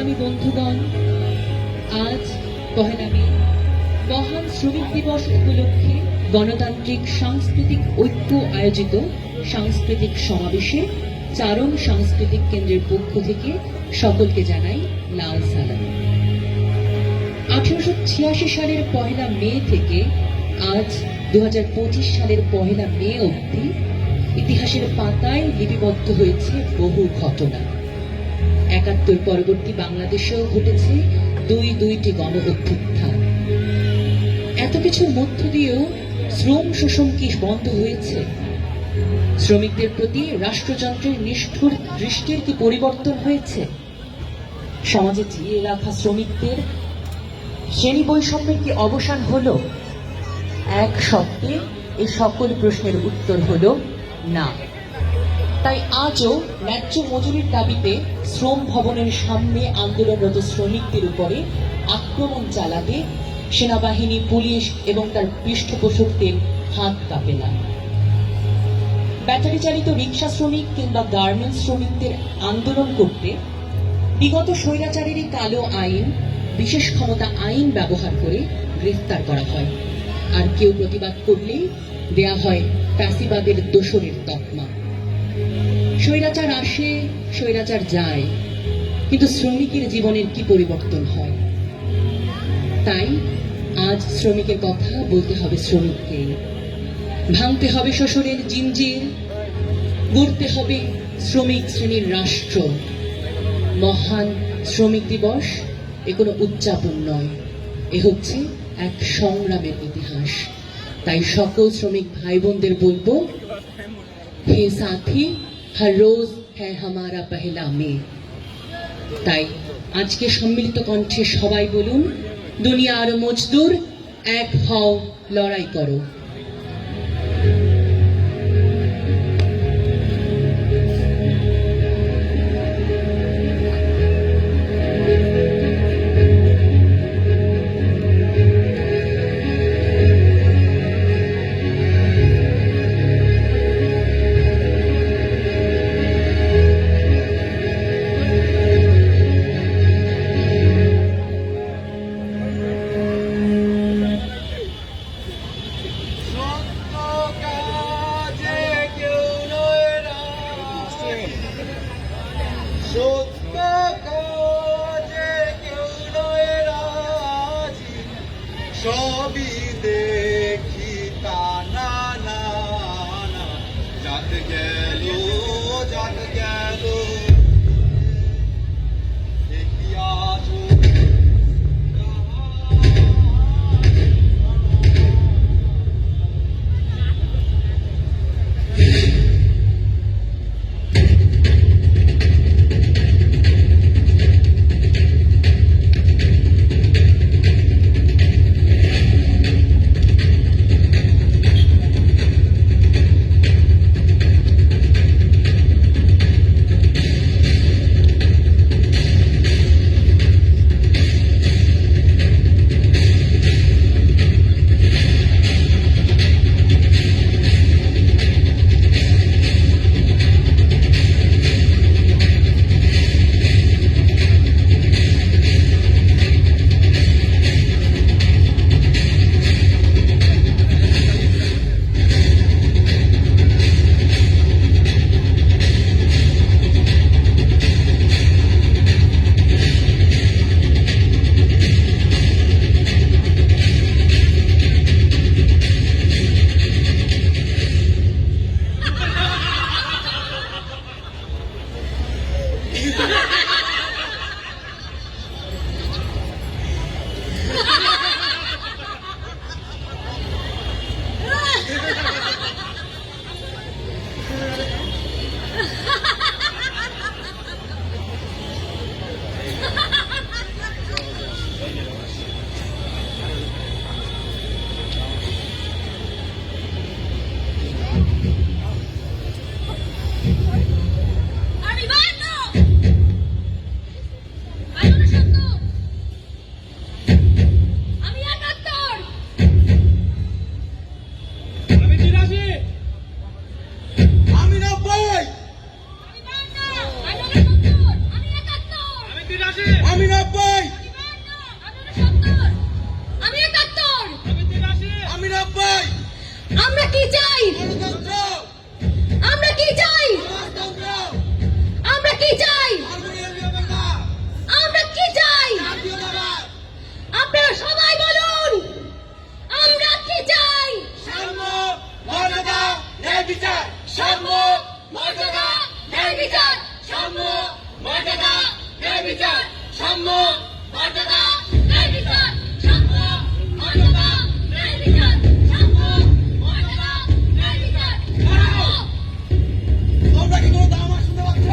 সংগ্রামী বন্ধুগণ, আজ পহেলা মে মহান শ্রমিক দিবস উপলক্ষে গণতান্ত্রিক সাংস্কৃতিক ঐক্য আয়োজিত সাংস্কৃতিক সমাবেশে চারণ সাংস্কৃতিক কেন্দ্রের পক্ষ থেকে সকলকে জানাই লাল সালাম। 1886 সালের পহেলা মে থেকে আজ 2025 সালের পহেলা মে অবধি ইতিহাসের পাতায় লিপিবদ্ধ হয়েছে বহু ঘটনা। 71 পরবর্তী বাংলাদেশেও ঘটেছে দুইটি গণ অভ্যুত্থান। এত কিছুর মধ্য দিয়েও শ্রম শোষণ কি বন্ধ হয়েছে? শ্রমিকদের প্রতি রাষ্ট্রযন্ত্রের নিষ্ঠুর দৃষ্টির কি পরিবর্তন হয়েছে? সমাজে জিয়ে রাখা শ্রমিকদের শ্রেণী বৈষম্যের কি অবসান হলো? এক শব্দে এই সকল প্রশ্নের উত্তর হলো না। তাই আজও ন্যায্য মজুরির দাবিতে শ্রম ভবনের সামনে আন্দোলনরত শ্রমিকদের উপরে আক্রমণ চালাতে সেনাবাহিনী, পুলিশ এবং তার পৃষ্ঠপোষকদের হাত কাঁপে না। ব্যাটারি চালিত রিক্সা শ্রমিক কিংবা গার্মেন্টস শ্রমিকদের আন্দোলন করতে বিগত স্বৈরাচারেরই কালো আইন, বিশেষ ক্ষমতা আইন ব্যবহার করে গ্রেফতার করা হয়। আর কেউ প্রতিবাদ করলেই দেয়া হয় ফ্যাসিবাদের দোসরের তকমা। স্বৈরাচার আসে, স্বৈরাচার যায়, কিন্তু শ্রমিকের জীবনের কি পরিবর্তন হয়? তাই আজ শ্রমিকের কথা বলতে হবে শ্রমিককে। ভাঙতে হবে শোষণের জিঞ্জির, গড়তে হবে শ্রমিক শ্রেণীর রাষ্ট্র। মহান শ্রমিক দিবস এ কোনো উদযাপন নয়, এ হচ্ছে এক সংগ্রামের ইতিহাস। তাই সকল শ্রমিক ভাই বোনদের বলবো, হে সাথী, হর রোজ হ্যায় হামারা পহেলা মে। তাই আজকে সম্মিলিত কণ্ঠে সবাই বলুন, দুনিয়ার মজদুর এক হও, লড়াই করো। সবই দেখি তা না না না, জাত গেল জাত গেল দেখি আজ বিচার সাম্য মর্যাদা ন্যায় বিচার সাম্য মর্যাদা ন্যায় বিচার সাম্য মর্যাদা ন্যায় বিচার তোমরা কি কোনো দাম শুনতে পাচ্ছ?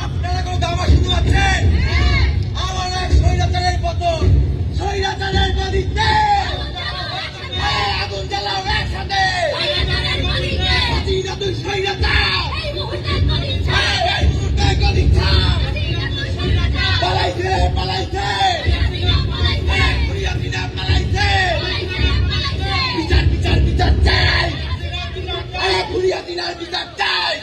আপনারা কোনো দাম শুনতে পাচ্ছেন? আমার এক স্বৈরাচারের পতন, স্বৈরাচারের গদিতে আগুন জ্বালাও একসাথে। হাসিনা তুই স্বৈরাচার, এই মুহূর্তের প্রতিষ্ঠা এই মুহূর্তে গদিচ্ছা হাসিনা তুই স্বৈরাচার পালাইছে পালাইছে হাসিনা পালাইছে হাসিনা পালাইছে। পালাইছে বিচার বিচার বিচার চাই, আরে খুনি হাসিনার বিচার চাই।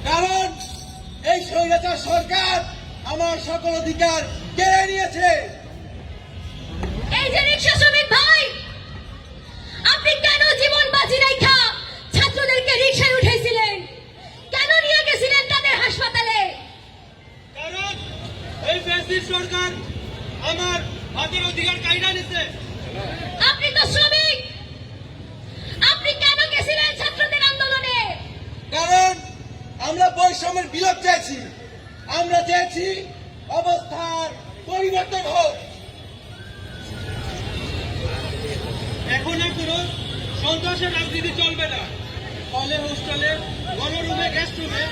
কারণ এই স্বৈরাচার সরকার আমার সকল অধিকার কেড়ে নিয়েছে। এই যে রিক্সা শ্রমিক ভাই, আপনি কেন জীবন বাজি রেখা ছাত্রদেরকে রিক্সায় উঠেছিলেন? কেন নিয়ে গেছিলেন তাদের হাসপাতালে? কারণ এই ফ্যাসিস্ট সরকার আমার হাতের অধিকার কাইরা নিছে। আপনি তো শ্রমিক, আপনি কেন গেছিলেন ছাত্রদের আন্দোলনে? কারণ আমরা বৈষম্যের বিলোপ চেয়েছি, আমরা চেয়েছি অবস্থার পরিবর্তন হোক। এখন আর কোনো সন্ত্রাসের রাজনীতি চলবে না। হলে, হোস্টেলে, গণরুমে, গেস্ট রুমে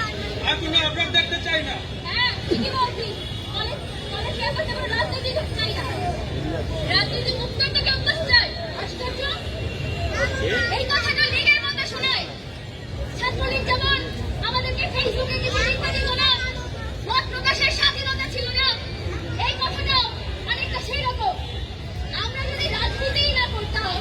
আর কোনো অপরাধ দেখতে চাই না। হ্যাঁ, ঠিকই বলছি। কলেজ ক্যাম্পাসে কোনো রাজনীতি চাই না। রাজনীতি মুক্ত একটা ক্যাম্পাস চাই। আশ্চর্য! এই কথাটা লীগের মধ্যে শোনায়। ছাত্রলীগ যেমন আমাদেরকে ফেসবুকে কিছু লিখতে দিল না, মত প্রকাশের স্বাধীনতা ছিল না, এই কথাটাও অনেকটা সেই রকম। আমরা যদি রাজনীতিই না করতাম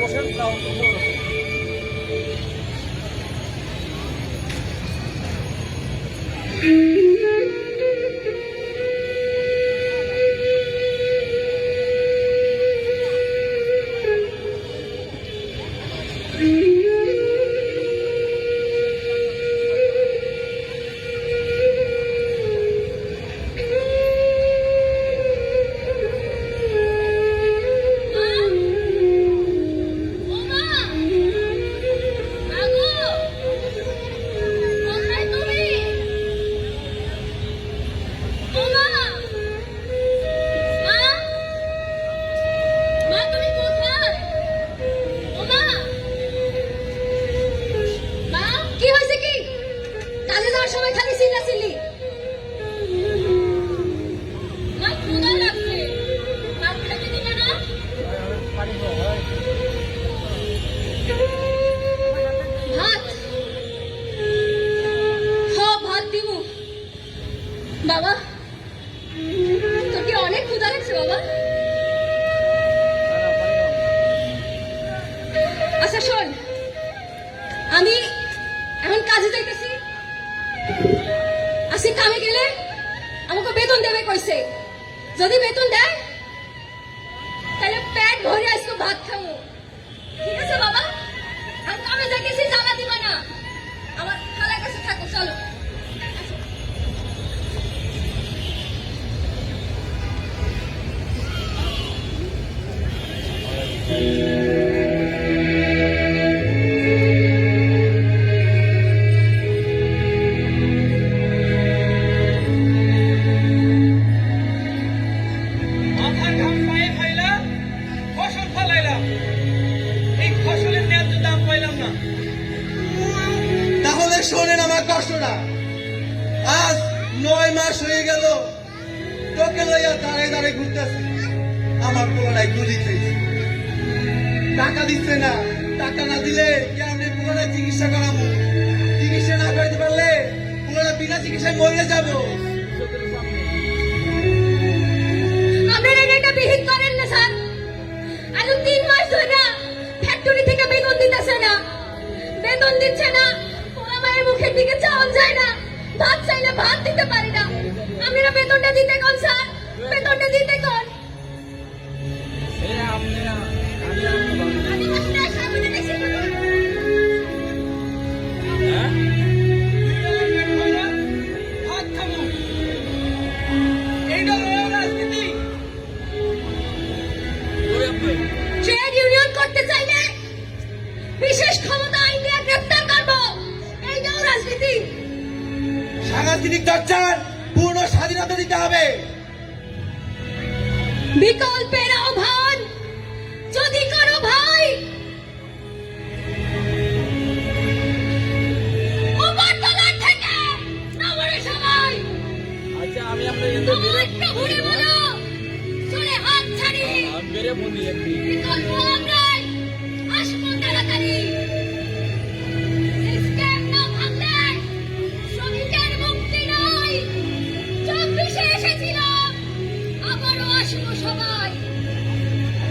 বসেন রাউন্ড সময় খালি চিল্লাচিল্লি মা ক্ষুধা লাগছে ভাত খেতে দিবে না ভাত ভাত দিব বাবা তোর কি অনেক ক্ষুধা লাগছে বাবা আচ্ছা শোন আমি এখন কাজে যাইতেছি আজকে কামে গেলে আমাকে বেতন দেবে কইছে যদি বেতন দেয় তাহলে পেট ভরে আজকে ভাত খাবো ঠিক আছে বাবা আমি কামে যাইতেছি জ্বালা দিবা না আমার খালার কাছে থাকো চলো মাথার ঘাম পায়ে খাইলাম ফসল ফলাইলাম এই ফসলের ন্যায্য দাম পাইলাম না তাহলে শোনেন আমার কষ্টটা আজ 9 মাস হয়ে গেল তোকে লইয়া দাঁড়ায় দাঁড়ায় ঘুরতেছি আমার পোলাটাই গুলি খেয়েছে টাকা দিচ্ছে না টাকা না দিলে কেমনে পোলাটাই চিকিৎসা করাবো চিকিৎসা না করতে পারলে পোলাটা বিনা চিকিৎসায় মরে যাবো আপনারা এটা বিহিত করেন না স্যার আজ 3 মাস ধরে ফ্যাক্টরি থেকে বেতন দিতেছে না বেতন দিচ্ছে না ওরা মায়ের মুখের দিকে চাওয়া যায় না ভাত চাইলে ভাত দিতে পারি না আপনারা বেতনটা দিতে কোন স্যার বেতনটা দিতে কোন আদিবাসীরা সামনে দেখছি ভাত খাবো এইটা লয়া রাজনীতি ট্রেড ইউনিয়ন করতে চাইলে বিশেষ ক্ষমতা আইন নিয়ে গ্রেফতার করবো এইটাও রাজনীতি সাংস্কৃতিক চর্চার পূর্ণ স্বাধীনতা দিতে হবে বিকল্পের আহ্বান যদি করো ভাই উপরতলার থেকে নামরে সবাই আচ্ছা আমি আপনার কিন্তু একটা ঘুরে বলো চলে হাত ছাড়ি বেড়ে বলি একটি বিকল্প আমরাই আসবো তাড়াতাড়ি সিস্টেম না ভাঙলে শ্রমিকের মুক্তি নাই 24-এ এসেছিলাম আবারও আসবো সবাই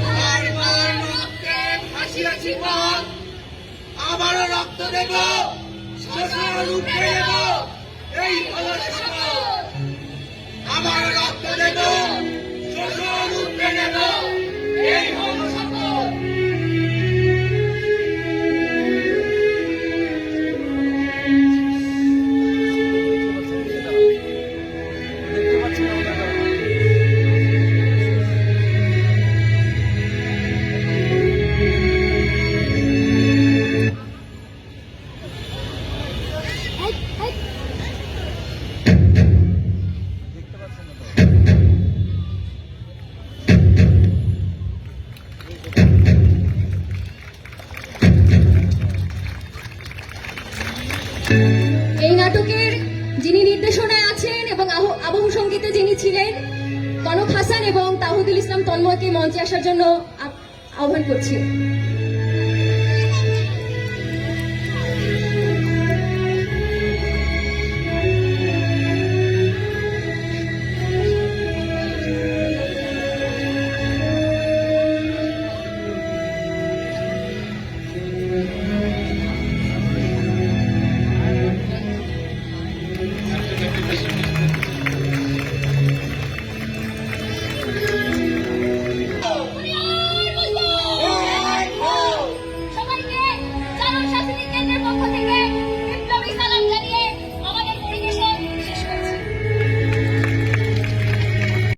বারবার রক্তে ভাসিয়েছি পথ আবারও রক্ত দেব শোষণ উঠে দেব এই হলো শপথ আবারও রক্ত দেব শোষণ উঠে দেব এই হলো শপথ এই নাটকের যিনি নির্দেশনায় আছেন এবং আবহ সঙ্গীতে যিনি ছিলেন কনক হাসান এবং তাহুদুল ইসলাম তন্ময়কে মঞ্চে আসার জন্য আহ্বান করছি।